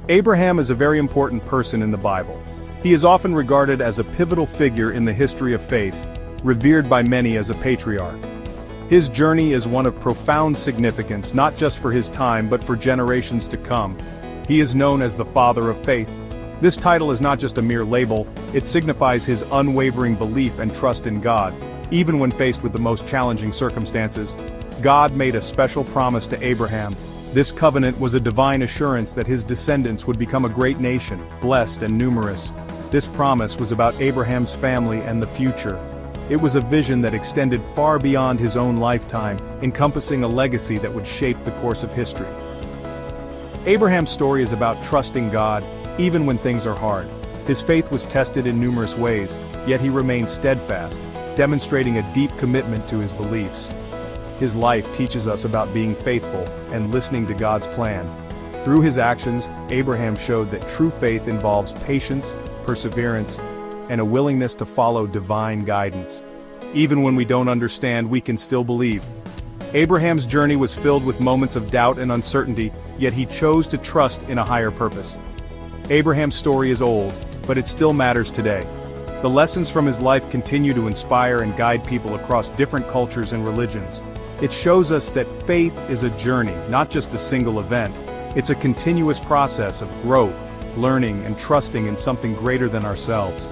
Abraham is a very important person in the Bible. He is often regarded as a pivotal figure in the history of faith, revered by many as a patriarch. His journey is one of profound significance not just for his time but for generations to come. He is known as the Father of Faith. This title is not just a mere label, it signifies his unwavering belief and trust in God, even when faced with the most challenging circumstances. God made a special promise to Abraham. This covenant was a divine assurance that his descendants would become a great nation, blessed and numerous. This promise was about Abraham's family and the future. It was a vision that extended far beyond his own lifetime, encompassing a legacy that would shape the course of history. Abraham's story is about trusting God, even when things are hard. His faith was tested in numerous ways, yet he remained steadfast, demonstrating a deep commitment to his beliefs. His life teaches us about being faithful and listening to God's plan. Through his actions, Abraham showed that true faith involves patience, perseverance, and a willingness to follow divine guidance. Even when we don't understand, we can still believe. Abraham's journey was filled with moments of doubt and uncertainty, yet he chose to trust in a higher purpose. Abraham's story is old, but it still matters today. The lessons from his life continue to inspire and guide people across different cultures and religions. It shows us that faith is a journey, not just a single event. It's a continuous process of growth, learning, and trusting in something greater than ourselves.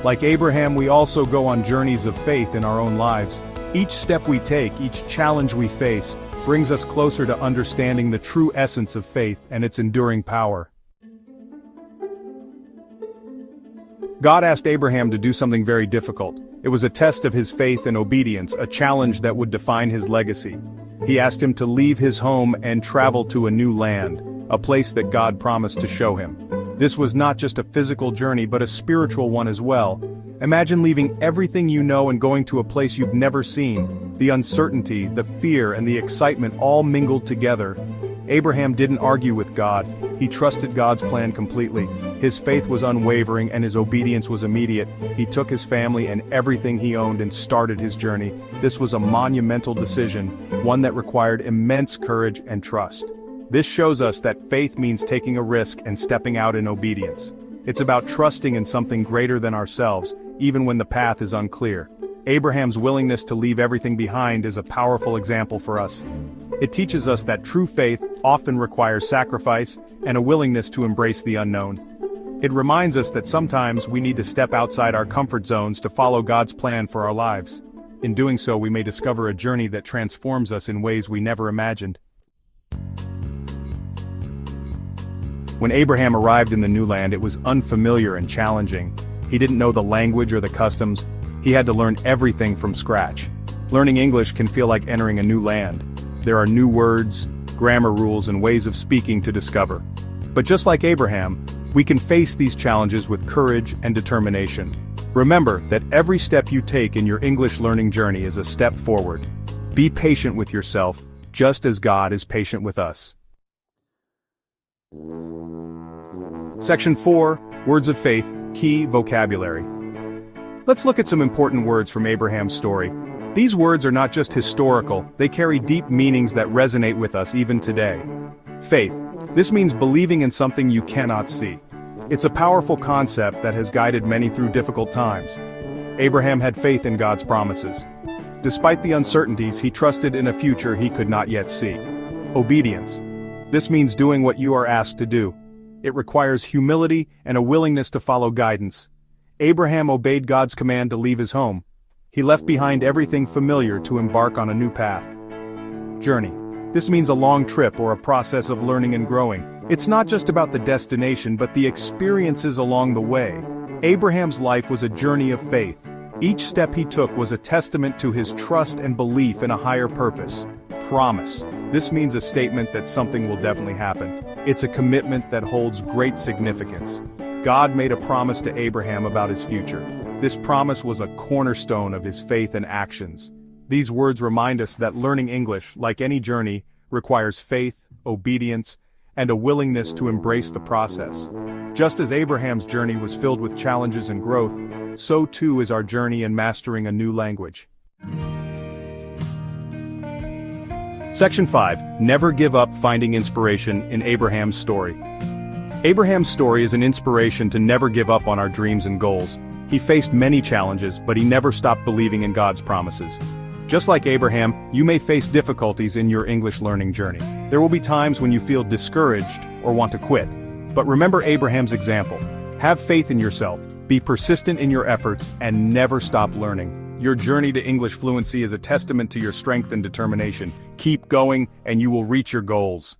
Like Abraham, we also go on journeys of faith in our own lives. Each step we take, each challenge we face, brings us closer to understanding the true essence of faith and its enduring power. God asked Abraham to do something very difficult. It was a test of his faith and obedience, a challenge that would define his legacy. He asked him to leave his home and travel to a new land, a place that God promised to show him. This was not just a physical journey but a spiritual one as well. Imagine leaving everything you know and going to a place you've never seen. The uncertainty, the fear, and the excitement all mingled together. Abraham didn't argue with God. He trusted God's plan completely. His faith was unwavering and his obedience was immediate. He took his family and everything he owned and started his journey. This was a monumental decision, one that required immense courage and trust. This shows us that faith means taking a risk and stepping out in obedience. It's about trusting in something greater than ourselves, even when the path is unclear. Abraham's willingness to leave everything behind is a powerful example for us. It teaches us that true faith often requires sacrifice and a willingness to embrace the unknown. It reminds us that sometimes we need to step outside our comfort zones to follow God's plan for our lives. In doing so, we may discover a journey that transforms us in ways we never imagined. When Abraham arrived in the new land, it was unfamiliar and challenging. He didn't know the language or the customs. He had to learn everything from scratch. Learning English can feel like entering a new land. There are new words, grammar rules, and ways of speaking to discover. But just like Abraham, we can face these challenges with courage and determination. Remember that every step you take in your English learning journey is a step forward. Be patient with yourself, just as God is patient with us. Section 4, Words of Faith, Key Vocabulary. Let's look at some important words from Abraham's story. These words are not just historical, they carry deep meanings that resonate with us even today. Faith. This means believing in something you cannot see. It's a powerful concept that has guided many through difficult times. Abraham had faith in God's promises. Despite the uncertainties, he trusted in a future he could not yet see. Obedience. This means doing what you are asked to do. It requires humility and a willingness to follow guidance. Abraham obeyed God's command to leave his home. He left behind everything familiar to embark on a new path. Journey. This means a long trip or a process of learning and growing. It's not just about the destination but the experiences along the way. Abraham's life was a journey of faith. Each step he took was a testament to his trust and belief in a higher purpose. Promise. This means a statement that something will definitely happen. It's a commitment that holds great significance. God made a promise to Abraham about his future. This promise was a cornerstone of his faith and actions. These words remind us that learning English, like any journey, requires faith, obedience, and a willingness to embrace the process. Just as Abraham's journey was filled with challenges and growth, so too is our journey in mastering a new language. Section 5. Never give up finding inspiration in Abraham's story. Abraham's story is an inspiration to never give up on our dreams and goals. He faced many challenges, but he never stopped believing in God's promises. Just like Abraham, you may face difficulties in your English learning journey. There will be times when you feel discouraged or want to quit. But remember Abraham's example. Have faith in yourself, be persistent in your efforts, and never stop learning. Your journey to English fluency is a testament to your strength and determination. Keep going, and you will reach your goals.